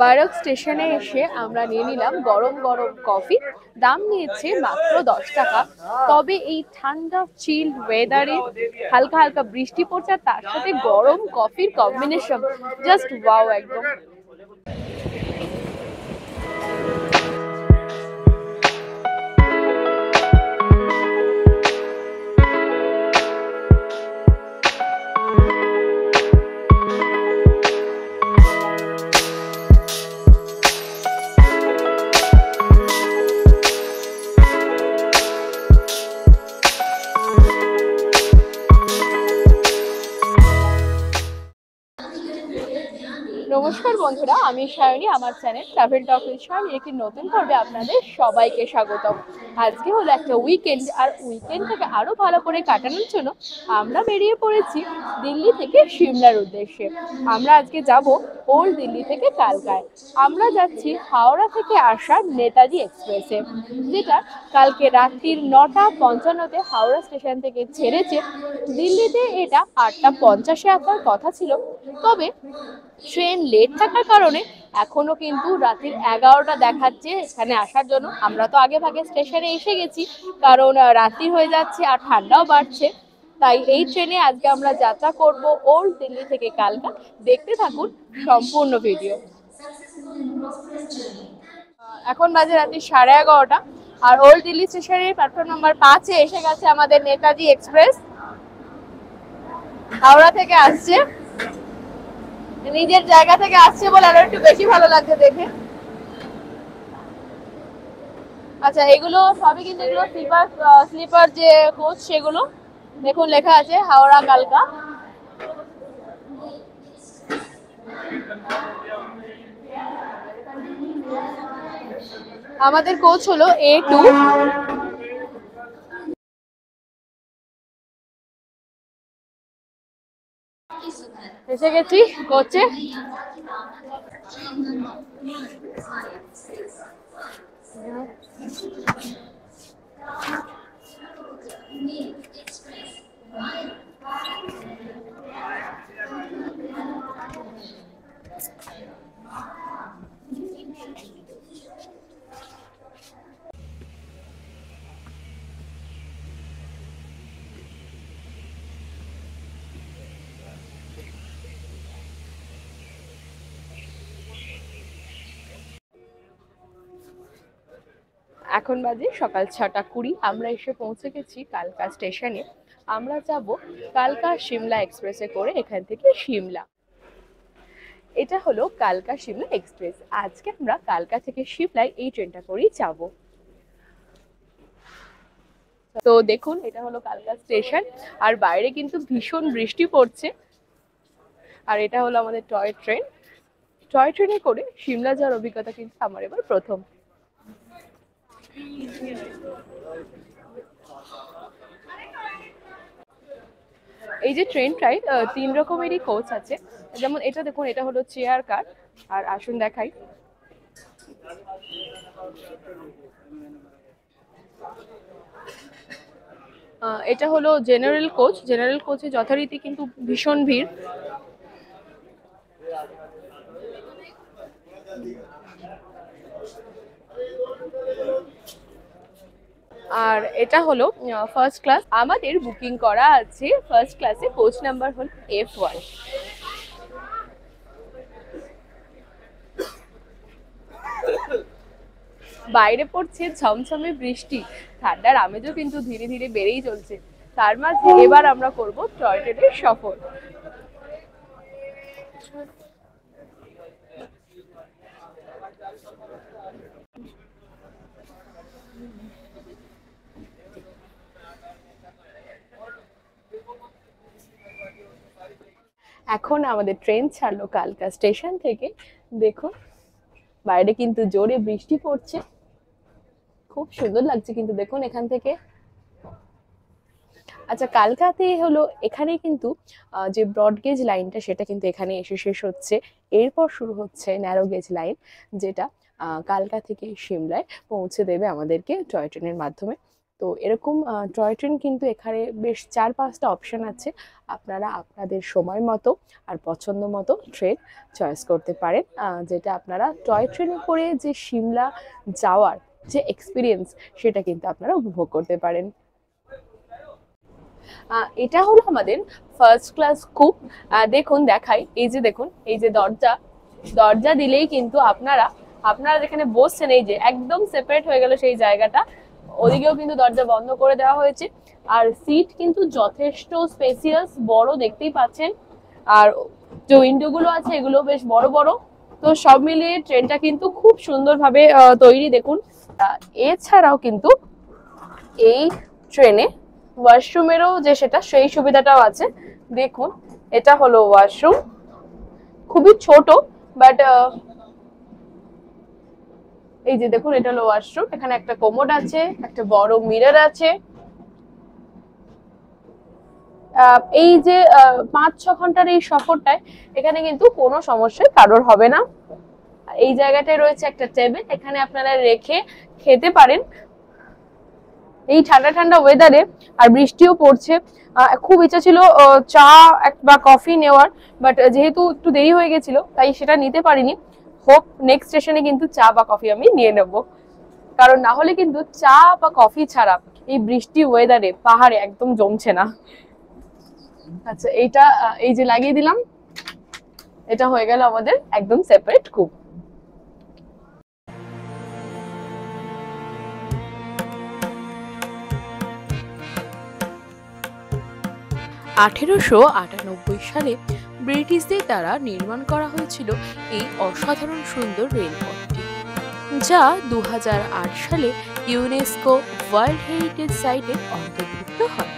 Barack স্টেশনে এসে আমরা নিয়ে নিলাম গরম গরম কফি। দাম নিয়েছে মাত্র 10 টাকা। তবে এই ঠান্ডা চিল ওয়েদারে হালকা হালকা বৃষ্টি পড়ছে, আর তার সাথে গরম কফির কম্বিনেশন জাস্ট ওয়াও একদম। নমস্কার বন্ধুরা, আমি সায়নী। আমার channel travel talk with Sayani একটি নতুন পর্বে আপনাদের সবাইকে স্বাগতম। আজকে হলো একটা উইকেন্ড, আর উইকেন্ডটাকে আরো ভালো করে কাটানোর জন্য আমরা বেরিয়ে পড়েছি দিল্লি থেকে সিমলার উদ্দেশ্যে। আমরা আজকে যাব ওল্ড দিল্লি থেকে কালকায়। আমরা যাচ্ছি হাওড়া থেকে আসা নেতাজি এক্সপ্রেসে, যেটা কালকে রাত্রির 9:55 হাওড়া স্টেশন থেকে ছেড়েছে। দিল্লিতে এটা 8:50 আসার কথা ছিল, তবে ট্রেন লেট থাকার কারণে এখনো কিন্তু রাত্রির 11টা দেখাচ্ছে এখানে আসার জন্য। আমরা তো আগে ভাগে স্টেশনে এসে গেছি, কারণ রাত্রি হয়ে যাচ্ছে আর ঠান্ডাও বাড়ছে। তাই এই ট্রেনে আজকে আমরা যাত্রা করব ওল্ড দিল্লি থেকে কালকা। দেখতে থাকুন সম্পূর্ণ ভিডিও। এখন বাজে রাত্রি 11:30, আর ওল্ড দিল্লি স্টেশনের প্ল্যাটফর্ম নাম্বার 5-এ এসে গেছে আমাদের নেতাজি এক্সপ্রেস। হাওড়া থেকে আসছে, নিজের জায়গা থেকে আসছে বলে আরো একটু বেশি ভালো লাগছে দেখে। আচ্ছা, এগুলো সবই কিন্তু এগুলো স্লিপার যে কোচ, সেগুলো দেখুন লেখা আছে হাওড়া কালকা। আমাদের কোচ হলো A2। এসে গেছি কোচে। এখন বাজে সকাল 6:20। আমরা এসে পৌঁছে গেছি কালকা স্টেশনে। আমরা যাব কালকা সিমলা এক্সপ্রেসে করে এখান থেকে সিমলা। এটা হলো কালকা সিমলা এক্সপ্রেস। আজকে আমরা কালকা থেকে সিমলায় এই ট্রেনটা করেই যাব। তো দেখুন, এটা হলো কালকা স্টেশন, আর বাইরে কিন্তু ভীষণ বৃষ্টি পড়ছে। আর এটা হলো আমাদের টয় ট্রেন। টয় ট্রেনে করে সিমলা যাওয়ার অভিজ্ঞতা কিন্তু আমার এবার প্রথম। এই যে ট্রেনটায় 3 রকমেরই কোচ আছে। যেমন এটা দেখুন, এটা হলো চেয়ার কার। আর আসুন দেখাই। এটা হলো জেনারেল কোচ। জেনারেল কোচে যথারীতি কিন্তু ভীষণ ভিড়। আর এটা হলো ফার্স্ট ক্লাস। আমাদের বুকিং করা আছে ফার্স্ট ক্লাসে। কোচ নাম্বার হলো F1। বাইরে পড়ছে ঝমঝমে বৃষ্টি, ঠান্ডার আমেজও কিন্তু ধীরে ধীরে বেড়েই চলছে। তার মাঝে এবার আমরা করব টয় ট্রেনের সফর। এখন আমাদের ট্রেন ছাড়লো কালকা স্টেশন থেকে। দেখুন বাইরে কিন্তু জোরে বৃষ্টি পড়ছে, খুব সুন্দর লাগছে কিন্তু দেখুন এখান থেকে। আচ্ছা, কালকাতে হলো এখানে কিন্তু যে ব্রড গেজ লাইনটা সেটা কিন্তু এখানে এসে শেষ হচ্ছে। এরপর শুরু হচ্ছে ন্যারো গেজ লাইন, যেটা কালকা থেকে সিমলায় পৌঁছে দেবে আমাদেরকে টয় ট্রেনের মাধ্যমে। তো এরকম টয় ট্রেন কিন্তু এখানে বেশ 4-5টা অপশন আছে, আপনারা আপনাদের সময় মতো আর পছন্দ মতো ট্রেন চয়েস করতে পারেন, যেটা আপনারা টয় ট্রেনে করে যে সিমলা যাওয়ার যে এক্সপিরিয়েন্স সেটা কিন্তু আপনারা উপভোগ করতে পারেন। এটা হলো আমাদের ফার্স্ট ক্লাস কুপ। দেখুন দেখাই, এই যে দেখুন, এই যে দরজা, দরজা দিলেই কিন্তু আপনারা যেখানে বসছেন এই যে একদম সেপারেট হয়ে গেল সেই জায়গাটা, ওদিকেও কিন্তু দরজা বন্ধ করে দেওয়া হয়েছে। আর সিট কিন্তু যথেষ্ট স্পেসিয়াস, বড়, দেখতেই পাচ্ছেন। আর যে উইন্ডো গুলো আছে এগুলো বেশ বড় বড়। তো সব মিলিয়ে ট্রেনটা কিন্তু খুব সুন্দরভাবে তৈরি দেখুন। এছাড়াও কিন্তু এই ট্রেনে ওয়াশরুমেরও যে সেটা সেই সুবিধাটাও আছে। দেখুন এটা হলো ওয়াশরুম, খুবই ছোট, বাট এই যে দেখুন এটা হলো ওয়াশরুম। এখানে একটা কোমোড আছে, একটা বড় মিরর আছে। এই যে 5-6 ঘন্টার এই সফরটায় এখানে কিন্তু কোনো সমস্যা কারোর হবে না। এই জায়গাটায় রয়েছে একটা টেবিল, এখানে আপনারা রেখে খেতে পারেন। এই ঠান্ডা ঠান্ডা ওয়েদারে, আর বৃষ্টিও পড়ছে, খুব ইচ্ছা ছিল চা বা কফি নেওয়ার, বাট যেহেতু একটু দেরি হয়ে গেছিল তাই সেটা নিতে পারিনি। হোপ নেক্সট স্টেশনে কিন্তু চা বা কফি আমি নিয়ে নেব, কারণ না হলে কিন্তু চা বা কফি ছাড়া এই বৃষ্টি ওয়েদারে পাহাড়ে একদম জমছে না। আচ্ছা, এইটা এই যে লাগিয়ে দিলাম, এটা হয়ে গেল আমাদের একদম সেপারেট কুপ। 1898 সালে ব্রিটিশদের দ্বারা নির্মাণ করা হয়েছিল এই অসাধারণ সুন্দর রেলপথটি, যা 2008 সালে ইউনেস্কো ওয়ার্ল্ড হেরিটেজ সাইটে অন্তর্ভুক্ত হয়।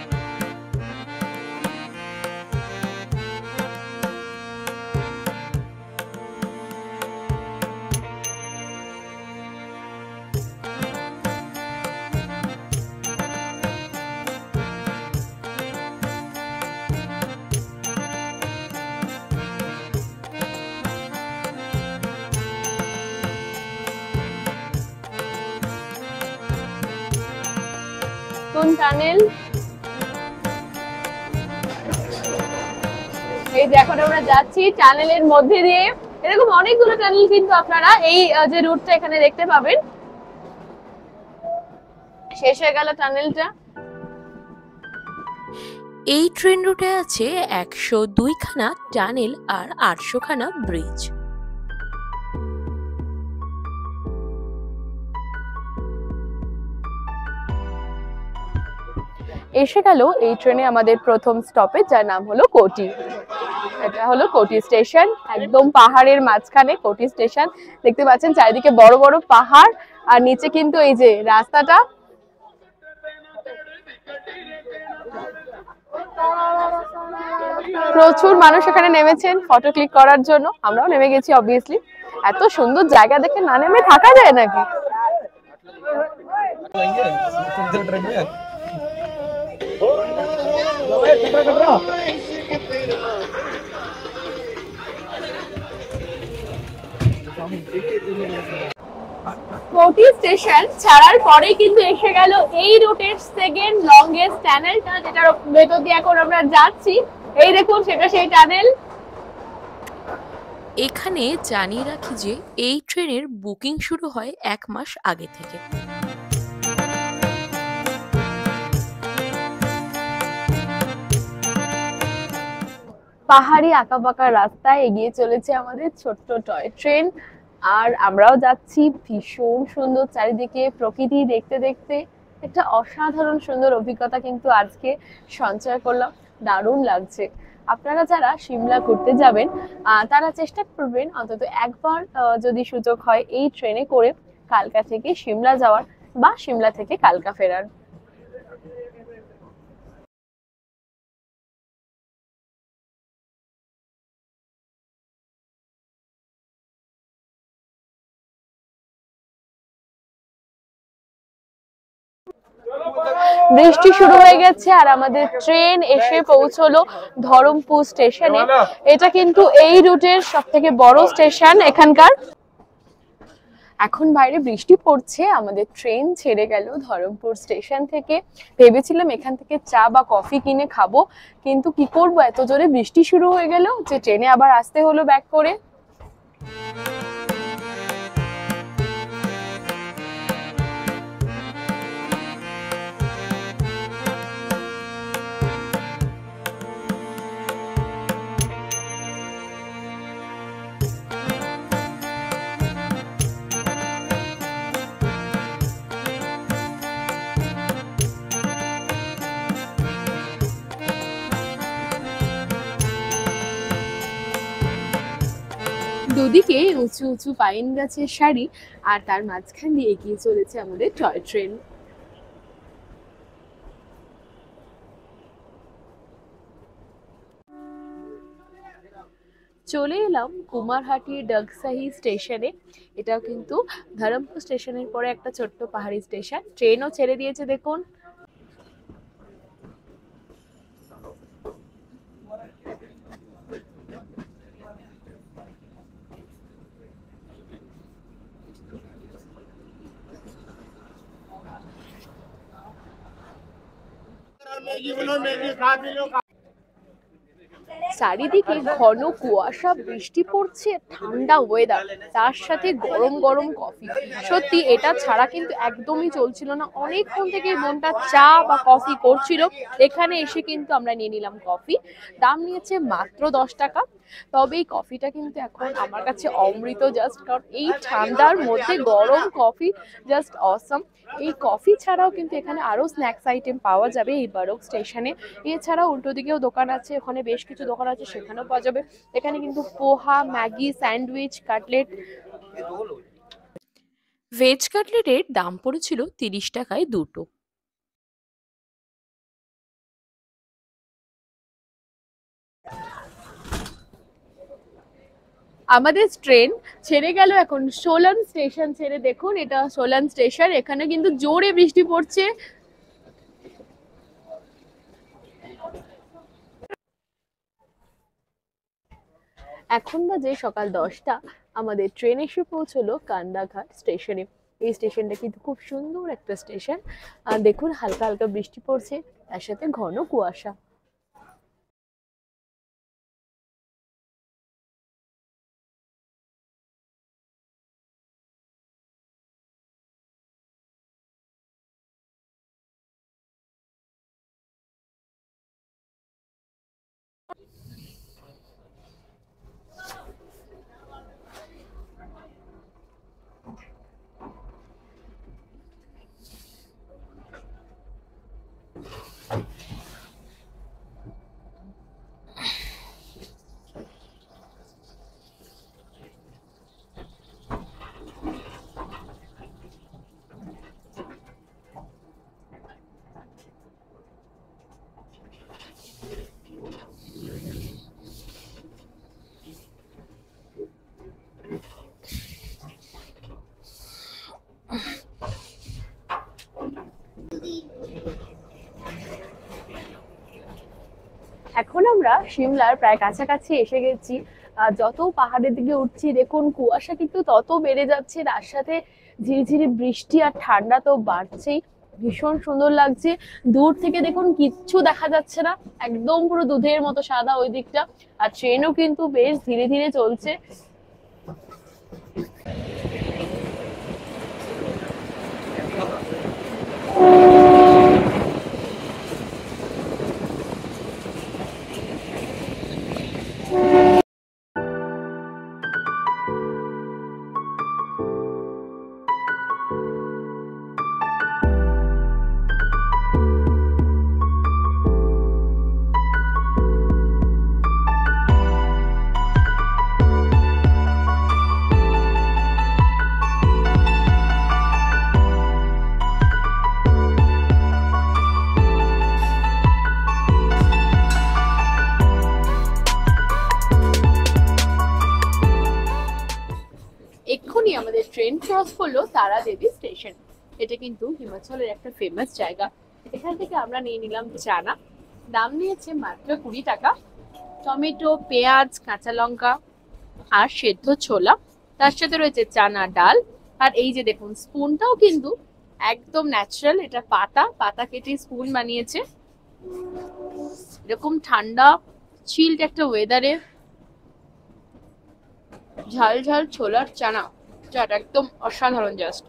টানেল, এই যে এখন আমরা যাচ্ছি টানেলের মধ্যে দিয়ে। এরকম অনেকগুলো টানেল কিন্তু আপনারা এই যে রুটটা এখানে দেখতে পাবেন। শেষ হয়ে গেল টানেলটা। এই ট্রেন রুটে আছে 102 খানা টানেল আর 800 খানা ব্রিজ। এসে গেল এই ট্রেনে আমাদের প্রথম স্টপেজ, যার নাম হলো কোটি। এটা হলো কোটি স্টেশন, একদম পাহাড়ের মাঝখানে কোটি স্টেশন। দেখতে পাচ্ছেন চারিদিকে বড় বড় পাহাড়, আর নিচে কিন্তু এই যে রাস্তাটা। প্রচুর মানুষ এখানে নেমেছেন ফটো ক্লিক করার জন্য, আমরাও নেমে গেছি অবভিয়াসলি। এত সুন্দর জায়গা দেখে না নেমে থাকা যায় নাকি? কোটি স্টেশন ছাড়ার পরে কিন্তু এসে গেল এই রুটের সেকেন্ড লংগেস্ট টানেলটা, যেটার ভেতর দিয়ে এখন আমরা যাচ্ছি। এই দেখুন সেটা সেই টানেল। এখানে জানিয়ে রাখি যে এই ট্রেনের বুকিং শুরু হয় 1 মাস আগে থেকে। পাহাড়ি আঁকাবাঁকা রাস্তায় এগিয়ে চলেছে আমাদের ছোট্ট টয় ট্রেন, আর আমরাও যাচ্ছি। ভীষণ সুন্দর চারিদিকে প্রকৃতি দেখতে দেখতে একটা অসাধারণ সুন্দর অভিজ্ঞতা কিন্তু আজকে সঞ্চয় করলাম। দারুণ লাগছে। আপনারা যারা সিমলা ঘুরতে যাবেন তারা চেষ্টা করবেন অন্তত একবার যদি সুযোগ হয় এই ট্রেনে করে কালকা থেকে সিমলা যাওয়ার বা সিমলা থেকে কালকা ফেরার। বৃষ্টি শুরু হয়ে গেছে আর আমাদের ট্রেন এসে পৌঁছলো ধরমপুর স্টেশনে। এটা কিন্তু এই রুটের সবথেকে বড় স্টেশন এখানকার। এখন বাইরে বৃষ্টি পড়ছে, আমাদের ট্রেন ছেড়ে গেল ধরমপুর স্টেশন থেকে। ভেবেছিলাম এখান থেকে চা বা কফি কিনে খাবো, কিন্তু কি করবো, এত জোরে বৃষ্টি শুরু হয়ে গেল যে ট্রেনে আবার আসতে হলো ব্যাক করে। দুদিকে উঁচু উঁচু পাইন গাছের সারি, আর তার মাঝখান দিয়ে এগিয়ে চলেছে আমাদের টয় ট্রেন। চলে এলাম কুমারহাটি ডাকসাহি স্টেশনে। এটাও কিন্তু ধরমপুর স্টেশনের পরে একটা ছোট্ট পাহাড়ি স্টেশন। ট্রেনও ছেড়ে দিয়েছে দেখুন। চারিদিকে ঘন কুয়াশা, বৃষ্টি পড়ছে, ঠান্ডা ওয়েদার, তার সাথে গরম গরম কফি। সত্যি এটা ছাড়া কিন্তু একদমই চলছিল না। অনেকক্ষণ থেকে মনটা চা বা কফি করছিল। এখানে এসে কিন্তু আমরা নিয়ে নিলাম কফি। দাম নিয়েছে মাত্র 10 টাকা। তবে এই কফিটা কিন্তু এখন আমার কাছে অমৃত জাস্ট, কারণ এই ঠান্ডার মধ্যে গরম কফি জাস্ট অসম। এই কফি ছাড়াও কিন্তু এখানে আরো স্ন্যাক্স আইটেম পাওয়া যাবে এই বারক স্টেশনে। এছাড়াও উল্টো দিকেও দোকান আছে, ওখানে বেশ কিছু দোকান আছে, সেখানেও পাওয়া যাবে। এখানে কিন্তু পোহা, ম্যাগি, স্যান্ডউইচ, কাটলেট। ভেজ কাটলেটের দাম পড়েছিল 30 টাকায় দুটো। আমাদের ট্রেন ছেড়ে গেল এখন সোলান স্টেশন ছেড়ে। দেখুন এটা সোলান স্টেশন, এখানে কিন্তু জোরে বৃষ্টি পড়ছে। এখন বাজে সকাল 10টা। আমাদের ট্রেন এসে পৌঁছলো কান্দাঘাট স্টেশনে। এই স্টেশনটা কিন্তু খুব সুন্দর একটা স্টেশন। আর দেখুন হালকা হালকা বৃষ্টি পড়ছে, তার সাথে ঘন কুয়াশা। এখন আমরা সিমলার প্রায় কাছাকাছি এসে গেছি। যত পাহাড়ের দিকে উঠছি দেখুন কুয়াশা কিন্তু তত বেড়ে যাচ্ছে, তার সাথে ঝিরিঝিরি বৃষ্টি আর ঠান্ডা তো বাড়ছেই। ভীষণ সুন্দর লাগছে। দূর থেকে দেখুন কিচ্ছু দেখা যাচ্ছে না, একদম পুরো দুধের মতো সাদা ওই দিকটা। আর ট্রেনও কিন্তু বেশ ধীরে ধীরে চলছে। এক্ষুনি আমাদের ট্রেন ক্রস করলো তারাদেবী স্টেশন। এটা কিন্তু হিমাচলের একটা ফেমাস জায়গা। এখান থেকে আমরা নিয়ে নিলাম চানা। দাম নিয়েছে মাত্র 20 টাকা। টমেটো, পেঁয়াজ, কাঁচা লঙ্কা আর সেদ্ধ ছোলা, তার সাথে রয়েছে চানা ডাল আর এই যে দেখুন স্পুনটাও কিন্তু একদম ন্যাচারাল, এটা পাতা কেটে স্পুন বানিয়েছে। এরকম ঠান্ডা চিল্ড একটা ওয়েদারে ঝাল ঝাল ছোলার চাটা একদম অসাধারণ জাস্ট।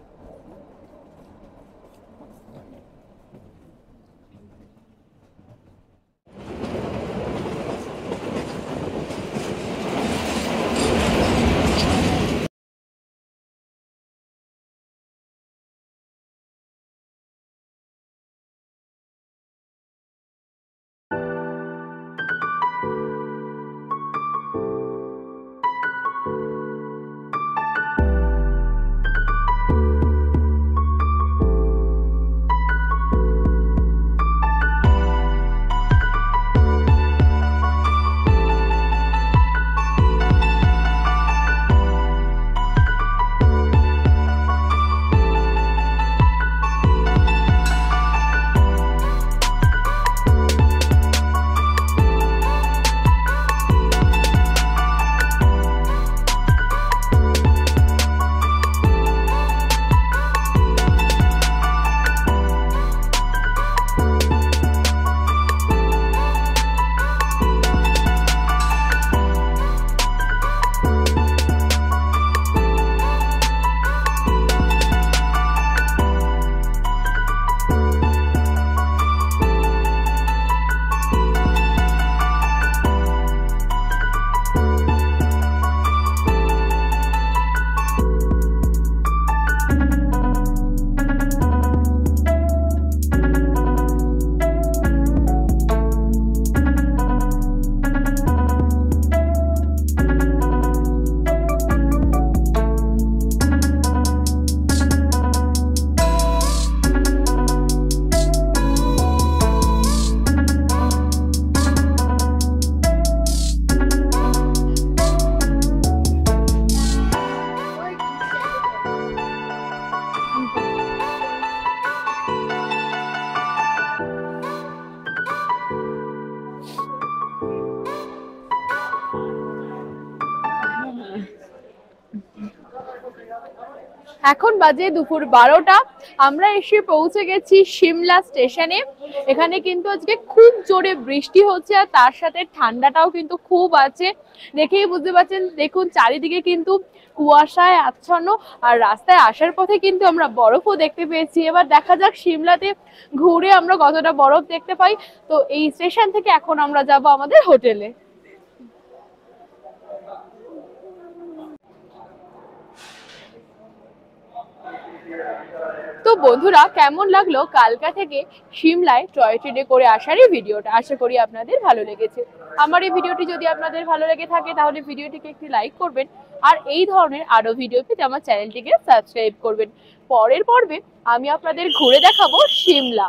এখন বাজে দুপুর 12টা, আমরা এসে পৌঁছে গেছি সিমলা স্টেশনে। এখানে কিন্তু আজকে খুব জোরে বৃষ্টি হচ্ছে আর তার সাথে ঠান্ডাটাও কিন্তু খুব আছে, দেখেই বুঝতে পারছেন। দেখুন চারিদিকে কিন্তু কুয়াশায় আচ্ছন্ন, আর রাস্তায় আসার পথে কিন্তু আমরা বরফও দেখতে পেয়েছি। এবার দেখা যাক সিমলাতে ঘুরে আমরা কতটা বরফ দেখতে পাই। তো এই স্টেশন থেকে এখন আমরা যাব আমাদের হোটেলে। তো বন্ধুরা, কেমন লাগলো কালকা থেকে সিমলায় টয় ট্রেনে করে আসার এই ভিডিওটা? আশা করি আপনাদের ভালো লেগেছে। আমার এই ভিডিওটি যদি আপনাদের ভালো লেগে থাকে তাহলে ভিডিওটিকে একটি লাইক করবেন, আর এই ধরনের আরো ভিডিও পেতে আমার চ্যানেলটিকে সাবস্ক্রাইব করবেন। পরের পর্বে আমি আপনাদের ঘুরে দেখাবো সিমলা।